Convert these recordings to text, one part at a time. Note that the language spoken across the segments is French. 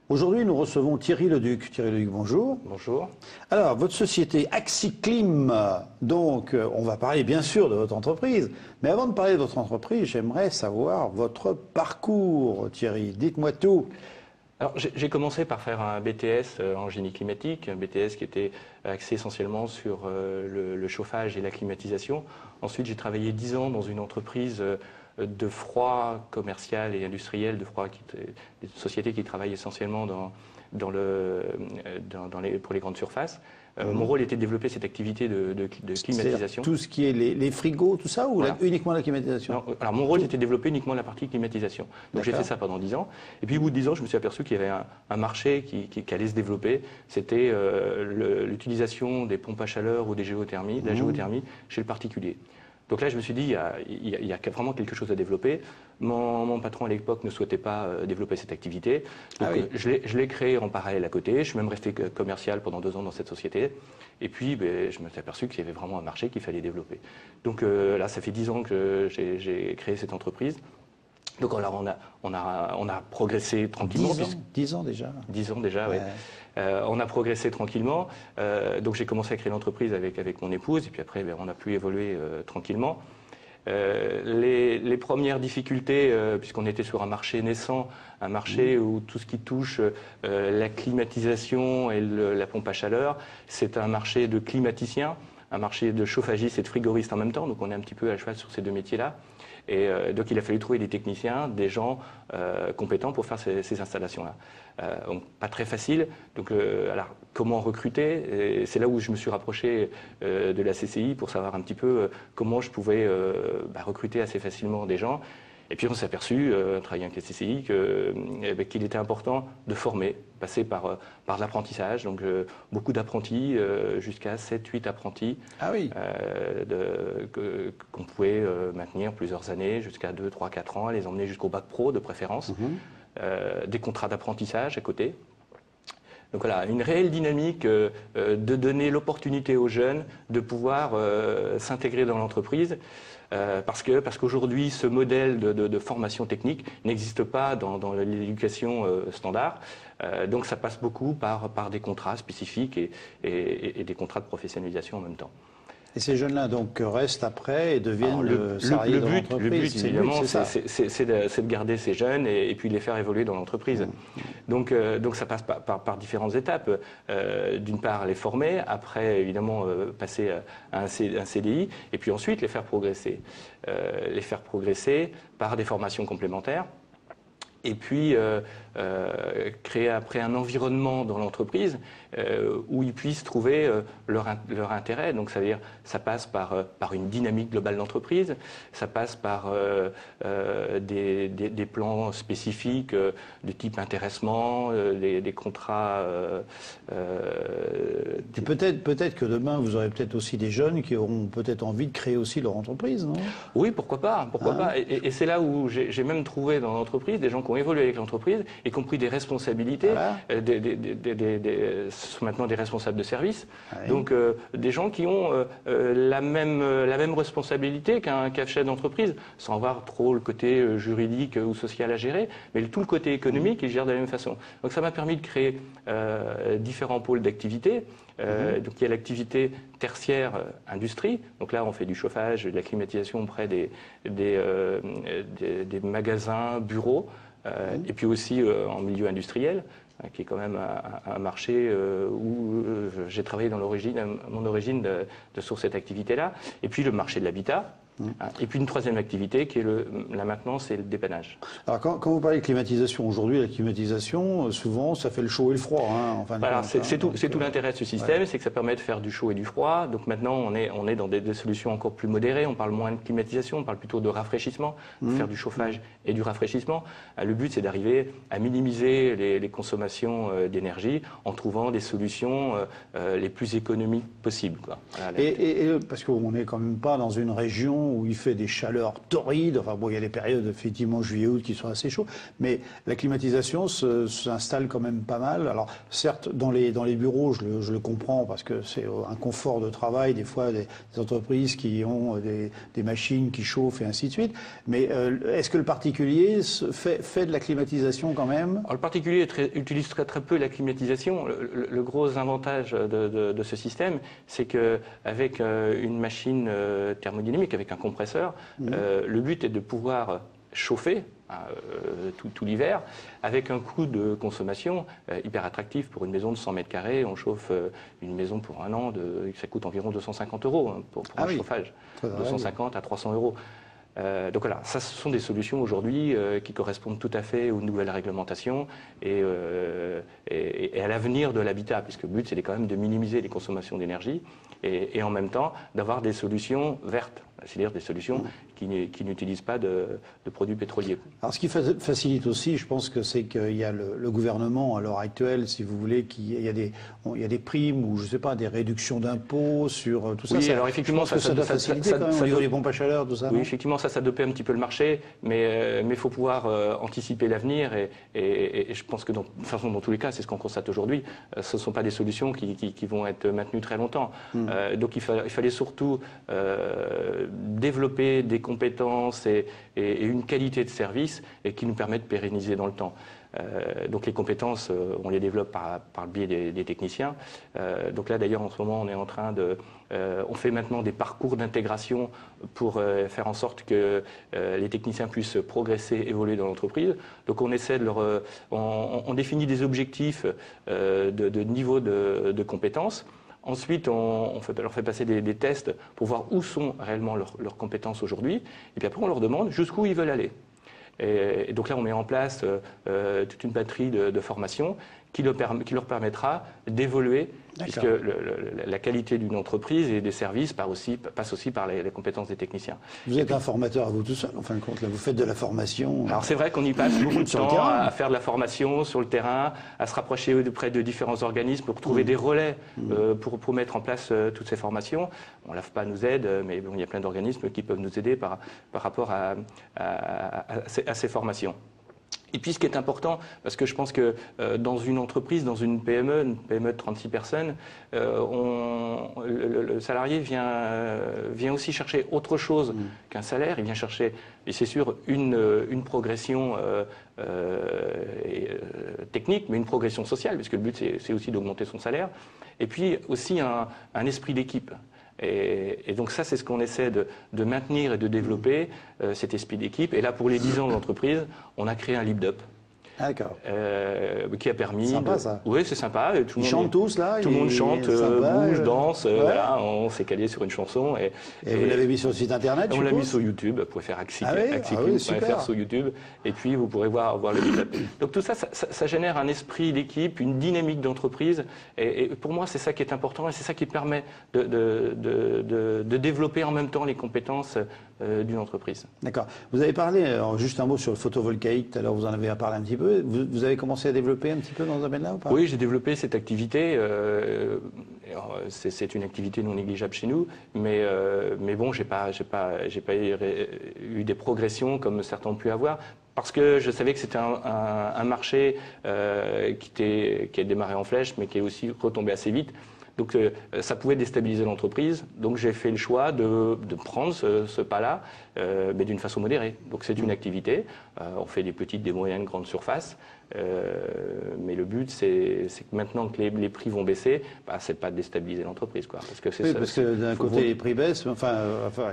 Aujourd'hui, nous recevons Thierry Leduc. Thierry Leduc, bonjour. Bonjour. Alors, votre société Axiclim, donc, on va parler bien sûr de votre entreprise. Mais avant de parler de votre entreprise, j'aimerais savoir votre parcours, Thierry. Dites-moi tout. Alors, j'ai commencé par faire un BTS en génie climatique, un BTS qui était axé essentiellement sur le chauffage et la climatisation. Ensuite, j'ai travaillé 10 ans dans une entreprise de froid commercial et industriel, des sociétés qui travaillent essentiellement pour les grandes surfaces. Mon rôle était de développer cette activité de climatisation. Tout ce qui est les frigos, tout ça, ou voilà. Uniquement la climatisation? Non, alors mon rôle c'était de développer uniquement la partie climatisation. Donc j'ai fait ça pendant 10 ans. Et puis au bout de 10 ans, je me suis aperçu qu'il y avait un marché qui allait se développer. C'était l'utilisation des pompes à chaleur ou des géothermies, de la géothermie chez le particulier. Donc là, je me suis dit, il y a vraiment quelque chose à développer. Mon patron à l'époque ne souhaitait pas développer cette activité. Donc je l'ai créé en parallèle à côté. Je suis même resté commercial pendant 2 ans dans cette société. Et puis, je me suis aperçu qu'il y avait vraiment un marché qu'il fallait développer. Donc là, ça fait 10 ans que j'ai créé cette entreprise. Donc alors, on a progressé tranquillement. 10 ans déjà. 10 ans déjà, oui. On a progressé tranquillement. Donc j'ai commencé à créer l'entreprise avec mon épouse. Et puis après, on a pu évoluer tranquillement. Les premières difficultés, puisqu'on était sur un marché naissant, un marché où tout ce qui touche la climatisation et la pompe à chaleur, c'est un marché de climaticiens, un marché de chauffagistes et de frigoristes en même temps. Donc on est un petit peu à cheval sur ces 2 métiers-là. Et donc il a fallu trouver des techniciens, des gens compétents pour faire ces installations-là. Donc pas très facile. Donc alors comment recruter? C'est là où je me suis rapproché de la CCI pour savoir un petit peu comment je pouvais recruter assez facilement des gens. Et puis on s'est aperçu, en travaillant avec la CCI, qu'il était important de former, passer par l'apprentissage. Donc beaucoup d'apprentis, jusqu'à 7-8 apprentis, qu'on pouvait maintenir plusieurs années, jusqu'à 2, 3, 4 ans, les emmener jusqu'au bac pro de préférence. Des contrats d'apprentissage à côté. Donc voilà, une réelle dynamique de donner l'opportunité aux jeunes de pouvoir s'intégrer dans l'entreprise. Parce qu'aujourd'hui, ce modèle de formation technique n'existe pas dans l'éducation standard. Donc ça passe beaucoup par des contrats spécifiques et des contrats de professionnalisation en même temps. Et ces jeunes-là donc restent après et deviennent salariés de l'entreprise. Le but, évidemment, c'est de garder ces jeunes et puis de les faire évoluer dans l'entreprise. Donc ça passe par différentes étapes. D'une part, les former, après, évidemment, passer à un CDI, et puis ensuite les faire progresser. Les faire progresser par des formations complémentaires. Et puis créer après un environnement dans l'entreprise où ils puissent trouver leur intérêt. Donc ça passe par une dynamique globale d'entreprise, ça passe par des plans spécifiques de type intéressement, des contrats. Peut-être que demain vous aurez peut-être aussi des jeunes qui auront peut-être envie de créer aussi leur entreprise, non? Oui, pourquoi pas, pas. Et c'est là où j'ai même trouvé dans l'entreprise des gens qui ont évolué avec l'entreprise et qui ont pris des responsabilités, sont maintenant des responsables de service. Donc des gens qui ont la même responsabilité qu'un chef d'entreprise, sans avoir trop le côté juridique ou social à gérer, mais tout le côté économique, ils gèrent de la même façon. Donc ça m'a permis de créer différents pôles d'activité. Donc il y a l'activité tertiaire industrie. Donc là, on fait du chauffage, de la climatisation auprès des magasins, bureaux. Et puis aussi en milieu industriel, qui est quand même un marché où j'ai travaillé dans mon origine sur cette activité-là. Et puis le marché de l'habitat. Et puis une troisième activité qui est là maintenant, c'est le dépannage. Alors quand vous parlez de climatisation, aujourd'hui la climatisation, souvent ça fait le chaud et le froid. C'est tout l'intérêt de ce système, c'est que ça permet de faire du chaud et du froid. Donc maintenant on est dans des solutions encore plus modérées, on parle moins de climatisation, on parle plutôt de rafraîchissement, de faire du chauffage et du rafraîchissement. Le but c'est d'arriver à minimiser les consommations d'énergie en trouvant des solutions les plus économiques possibles. Et parce qu'on n'est quand même pas dans une région saison où il fait des chaleurs torrides. Enfin bon, il y a des périodes, effectivement, juillet-août, qui sont assez chaudes. Mais la climatisation s'installe quand même pas mal. Alors, certes, dans les bureaux, je le comprends parce que c'est un confort de travail. Des fois, des entreprises qui ont des machines qui chauffent et ainsi de suite. Mais est-ce que le particulier fait de la climatisation quand même? Alors, le particulier utilise très peu la climatisation. Le gros avantage de ce système, c'est qu'avec une machine thermodynamique, avec un compresseur, le but est de pouvoir chauffer tout l'hiver avec un coût de consommation hyper attractif. Pour une maison de 100 mètres carrés, on chauffe une maison pour un an, ça coûte environ 250 € hein, pour un chauffage, 250 à 300 €. Donc voilà, ça ce sont des solutions aujourd'hui qui correspondent tout à fait aux nouvelles réglementations et à l'avenir de l'habitat, puisque le but c'est quand même de minimiser les consommations d'énergie et en même temps d'avoir des solutions vertes, c'est-à-dire des solutions qui n'utilisent pas de produits pétroliers. Alors ce qui facilite aussi, je pense que c'est qu'il y a le gouvernement à l'heure actuelle, si vous voulez, il y a des primes ou je sais pas, des réductions d'impôts sur tout ça. Oui, alors effectivement, ça doit faciliter quand même au niveau des pompes à chaleur, tout ça. Oui, effectivement, ça dopait un petit peu le marché, mais il faut pouvoir anticiper l'avenir et je pense que dans tous les cas, c'est ce qu'on constate aujourd'hui, ce ne sont pas des solutions qui vont être maintenues très longtemps. Donc il fallait surtout développer des compétences et une qualité de service qui nous permettent de pérenniser dans le temps. Donc les compétences, on les développe par le biais des techniciens. Donc là d'ailleurs en ce moment on est en train on fait maintenant des parcours d'intégration pour faire en sorte que les techniciens puissent progresser, évoluer dans l'entreprise. Donc on essaie on définit des objectifs de niveau de compétences. Ensuite, on leur fait passer des tests pour voir où sont réellement leurs compétences aujourd'hui. Et puis après, on leur demande jusqu'où ils veulent aller. Et donc là, on met en place toute une batterie de formations qui leur permettra d'évoluer, puisque la qualité d'une entreprise et des services passe aussi par les compétences des techniciens. Vous êtes un formateur à vous tout seul, en fin de compte, là, vous faites de la formation. Alors c'est vrai qu'on y passe beaucoup de temps à faire de la formation sur le terrain, à se rapprocher auprès de différents organismes pour trouver des relais pour mettre en place toutes ces formations. Bon, l'AFPA nous aide, mais bon, il y a plein d'organismes qui peuvent nous aider par rapport à ces formations. Et puis ce qui est important, parce que je pense que dans une entreprise, dans une PME de 36 personnes, le salarié vient aussi chercher autre chose qu'un salaire. Il vient chercher, et c'est sûr, une progression technique, mais une progression sociale, puisque le but c'est aussi d'augmenter son salaire. Et puis aussi un esprit d'équipe. Et donc ça, c'est ce qu'on essaie de maintenir et de développer, cet esprit d'équipe. Et là, pour les 10 ans de l'entreprise, on a créé un Lead-Up. D'accord. Qui a permis. Sympa ça. Oui, c'est sympa. Ils chantent tous là. Tout le monde chante, bouge, danse. Voilà, on s'est calé sur une chanson. Et vous l'avez mis sur le site internet? On l'a mis sur YouTube. Vous pouvez faire axiclim.fr sur YouTube. Et puis vous pourrez voir le Lead-Up. Donc tout ça, ça génère un esprit d'équipe, une dynamique d'entreprise. Et pour moi, c'est ça qui est important et c'est ça qui permet de développer en même temps les compétences d'une entreprise. D'accord. Vous avez parlé, alors juste un mot sur le photovoltaïque. Tout à l'heure, vous en avez parlé un petit peu. Vous avez commencé à développer un petit peu dans ce domaine-là ou pas? Oui, j'ai développé cette activité. C'est une activité non négligeable chez nous, mais bon, j'ai pas eu des progressions comme certains ont pu avoir. Parce que je savais que c'était un marché qui a démarré en flèche, mais qui est aussi retombé assez vite. Donc ça pouvait déstabiliser l'entreprise. Donc j'ai fait le choix de prendre ce pas-là, mais d'une façon modérée. Donc c'est une activité. On fait des petites, des moyennes, grandes surfaces. Mais le but, c'est que maintenant que les prix vont baisser, c'est pas de déstabiliser l'entreprise, quoi. Parce que d'un côté les prix baissent, enfin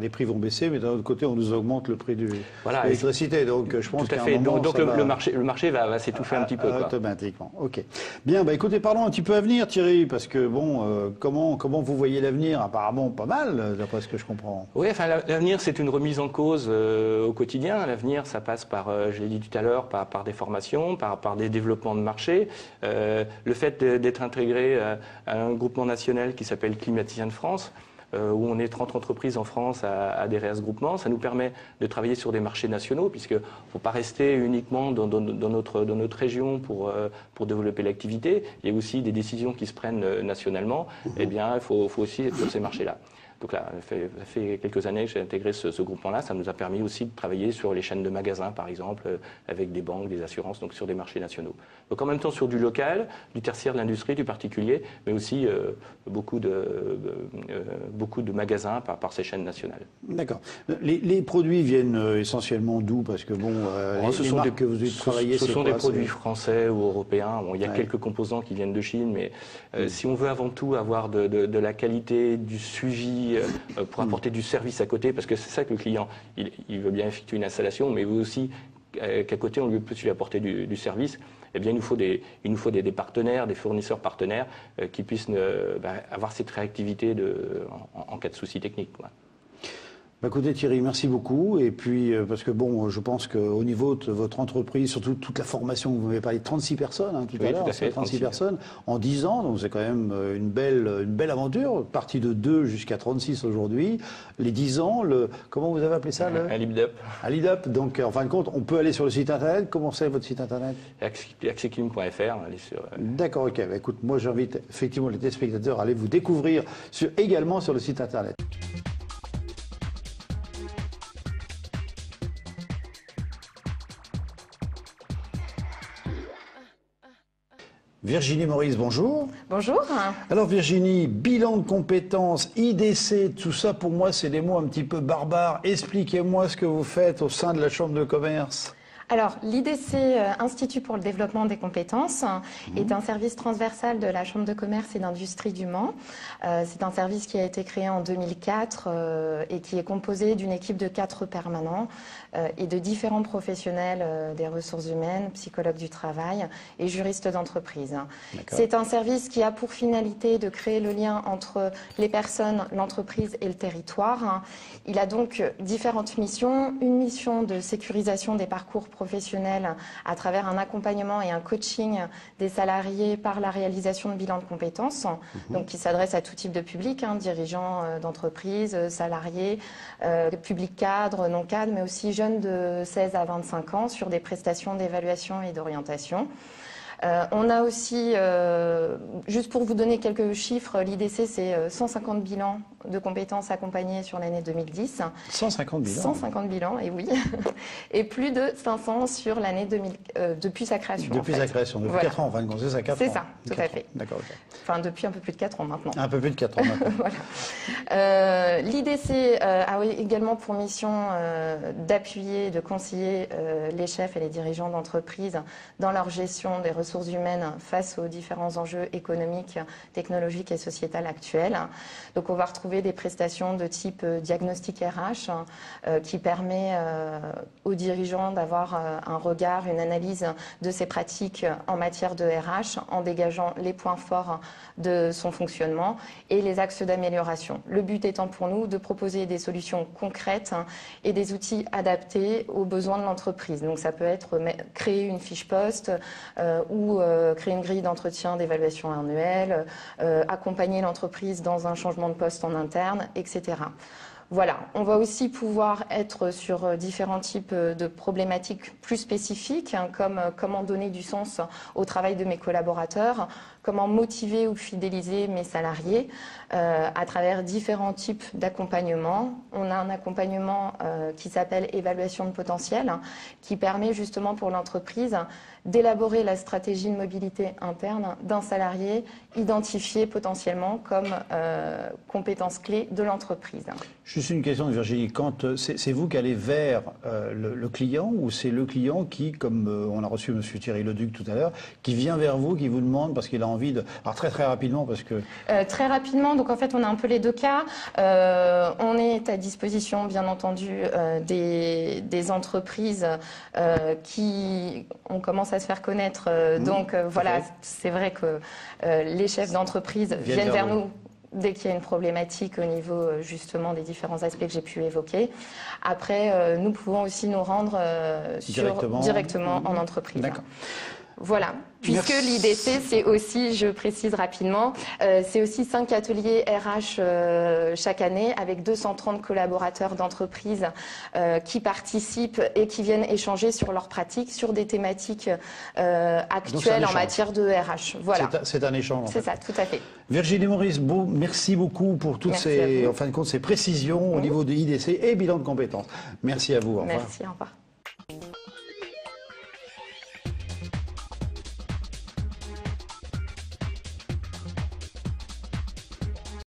les prix vont baisser, mais d'un autre côté on nous augmente le prix de l'électricité. Donc je pense qu'à un moment, donc le marché va s'étouffer un petit peu, quoi. Automatiquement. Ok. Bien, écoutez, parlons un petit peu avenir, Thierry, parce que bon, comment vous voyez l'avenir? Apparemment pas mal, d'après ce que je comprends. Oui, enfin l'avenir, c'est une remise en cause au quotidien. L'avenir, ça passe par, je l'ai dit tout à l'heure, par des formations, par des développements de marché. Le fait d'être intégré à un groupement national qui s'appelle Climaticiens de France, où on est 30 entreprises en France à adhérer à ce groupement, ça nous permet de travailler sur des marchés nationaux, puisqu'il ne faut pas rester uniquement dans notre région pour développer l'activité. Il y a aussi des décisions qui se prennent nationalement. Eh bien, il faut aussi être sur ces marchés-là. Donc là, ça fait quelques années que j'ai intégré ce groupement-là. Ça nous a permis aussi de travailler sur les chaînes de magasins, par exemple, avec des banques, des assurances, donc sur des marchés nationaux. Donc en même temps sur du local, du tertiaire, de l'industrie, du particulier, mais aussi beaucoup de magasins par ces chaînes nationales. D'accord. Les produits viennent essentiellement d'où? Parce que bon, les marques que vous avez travaillé, ce sont des produits français ou européens. Bon, il y a quelques composants qui viennent de Chine, mais si on veut avant tout avoir de la qualité, du suivi, pour apporter du service à côté, parce que c'est ça que le client, il veut bien effectuer une installation, mais il veut aussi qu'à côté, on lui puisse lui apporter du service. Eh bien, il nous faut des partenaires, des fournisseurs partenaires qui puissent avoir cette réactivité en cas de souci technique, quoi. Bah écoutez Thierry, merci beaucoup. Et puis, parce que bon, je pense qu'au niveau de votre entreprise, surtout toute la formation, vous m'avez parlé de 36 personnes tout à l'heure, 36 personnes en 10 ans, donc c'est quand même une belle aventure, partie de 2 jusqu'à 36 aujourd'hui. Les 10 ans, comment vous avez appelé ça Un lead-up. Un lead-up, donc en fin de compte, on peut aller sur le site internet. Comment c'est votre site internet? Acceclim.fr. D'accord, ok. Bah, écoute, moi j'invite effectivement les téléspectateurs à aller vous découvrir également sur le site internet. Virginie Maurice, bonjour. Bonjour. Alors Virginie, bilan de compétences, IDC, tout ça pour moi c'est des mots un petit peu barbares. Expliquez-moi ce que vous faites au sein de la Chambre de commerce. Alors, l'IDC, Institut pour le développement des compétences, est un service transversal de la Chambre de commerce et d'industrie du Mans. C'est un service qui a été créé en 2004 et qui est composé d'une équipe de 4 permanents et de différents professionnels des ressources humaines, psychologues du travail et juristes d'entreprise. C'est un service qui a pour finalité de créer le lien entre les personnes, l'entreprise et le territoire. Il a donc différentes missions. Une mission de sécurisation des parcours professionnels à travers un accompagnement et un coaching des salariés par la réalisation de bilans de compétences, donc qui s'adresse à tout type de public, dirigeants d'entreprise, salariés, public cadre, non cadre, mais aussi jeunes de 16 à 25 ans sur des prestations d'évaluation et d'orientation. On a aussi, juste pour vous donner quelques chiffres, l'IDC c'est 150 bilans de compétences accompagnés sur l'année 2010. 150 bilans 150 bilans, et oui. Et plus de 500 sur l'année 2000, depuis sa création. Depuis sa création, depuis 4 ans, enfin, c'est ça, 4 ans. C'est ça, tout à fait. D'accord, ok. Enfin, depuis un peu plus de 4 ans maintenant. Un peu plus de 4 ans maintenant. Voilà. L'IDC a également pour mission d'appuyer, de conseiller les chefs et les dirigeants d'entreprise dans leur gestion des ressources humaines face aux différents enjeux économiques, technologiques et sociétals actuels. Donc on va retrouver des prestations de type diagnostic RH qui permet aux dirigeants d'avoir un regard, une analyse de ses pratiques en matière de RH en dégageant les points forts de son fonctionnement et les axes d'amélioration. Le but étant pour nous de proposer des solutions concrètes et des outils adaptés aux besoins de l'entreprise. Donc ça peut être créer une fiche poste ou créer une grille d'entretien d'évaluation annuelle, accompagner l'entreprise dans un changement de poste en interne, etc. Voilà, on va aussi pouvoir être sur différents types de problématiques plus spécifiques, comme comment donner du sens au travail de mes collaborateurs, comment motiver ou fidéliser mes salariés à travers différents types d'accompagnement. On a un accompagnement qui s'appelle évaluation de potentiel, qui permet justement pour l'entreprise d'élaborer la stratégie de mobilité interne d'un salarié identifié potentiellement comme compétence clé de l'entreprise. Juste une question de Virginie, quand c'est vous qui allez vers le client ou c'est le client qui, comme on a reçu M. Thierry Leduc tout à l'heure, qui vient vers vous, qui vous demande parce qu'il a envie de... Alors très rapidement parce que... Très rapidement, donc en fait on a un peu les deux cas. On est à disposition bien entendu des entreprises qui on commence à se faire connaître. Donc voilà, c'est vrai que les chefs d'entreprise viennent vers nous dès qu'il y a une problématique au niveau justement des différents aspects que j'ai pu évoquer. Après, nous pouvons aussi nous rendre directement en entreprise. D'accord. Voilà. Puisque l'IDC, c'est aussi, je précise rapidement, c'est aussi 5 ateliers RH chaque année avec 230 collaborateurs d'entreprises qui participent et qui viennent échanger sur leurs pratiques, sur des thématiques actuelles en matière de RH. Voilà. C'est un échange. C'est ça, tout à fait. Virginie Maurice, merci beaucoup pour toutes ces précisions au niveau de l'IDC et bilan de compétences. Merci à vous. Au revoir. Merci, au revoir.